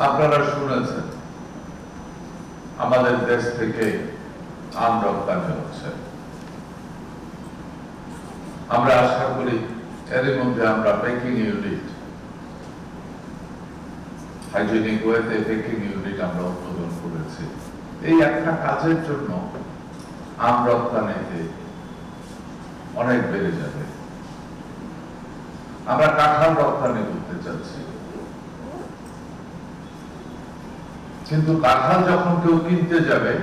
আপনারা শুনেছেন আমাদের দেশ থেকে আম রপ্তানি হচ্ছে। আমরা আশা করি এর মধ্যে আমরা প্যাকিং ইউনিট, হাইজেনিক ওয়েতে প্যাকিং ইউনিট আমরা উদ্বোধন করেছি। এই একটা কাজের জন্য আম রপ্তানিতে অনেক বেড়ে যাবে। আমরা কাঁঠাল রপ্তানি করতে চাচ্ছি, কিন্তু কাঁঠাল যখন কেউ কিনতে যাবে,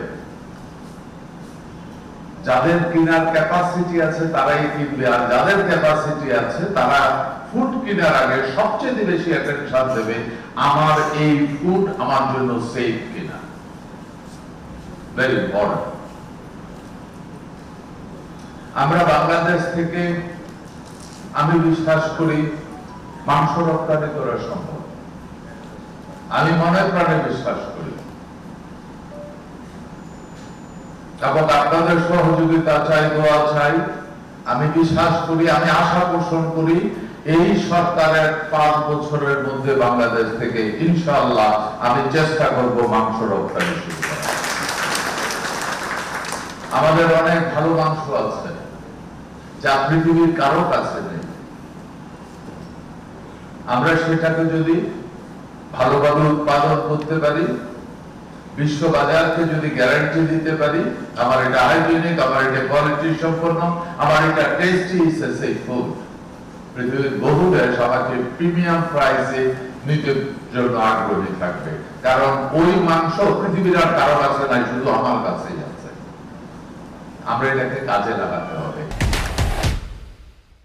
যাদের কেনার ক্যাপাসিটি আছে তারাই কিনবে, আর যাদের ক্যাপাসিটি আছে তারা ফুড কেনার আগে সবচেয়ে বেশি অ্যাটেনশন দেবে আমার এই ফুড আমার জন্য সেফ কিনা। Very important. আমরা বাংলাদেশ থেকে আমি বিশ্বাস করি মাংস রপ্তানি করা সম্ভব। আমি মনে প্রাণে বিশ্বাস করি এবং আপনাদের সহযোগিতা চাই, দোয়া চাই। আমি বিশ্বাস করি, আমি আশা পোষণ করি এই সরকারের 5 বছরের মধ্যে বাংলাদেশ থেকে ইনশাআল্লাহ আমি চেষ্টা করব মাংস রপ্তানি শুরু করা। আমাদের অনেক ভালো মাংস আছে যা পৃথিবীর কারো কাছে নেই। আমরা সেটাকে যদি ভালোভাবে উৎপাদন করতে পারি, বিশ্ব বাজারকে যদি গ্যারান্টি দিতে পারি আমার এটা হাইজেনিক, আমার এটা কোয়ালিটি সম্পন্ন, আমার এটা tasty, is a safe food, পৃথিবীর বহু দেশ আমাকে প্রিমিয়াম প্রাইসে নিতে জন্য আগ্রহী থাকবে। কারণ ওই মাংস পৃথিবীর আর কারো কাছে নাই, শুধু আমার কাছেই আছে। আমরা এটাকে কাজে লাগাতে হবে।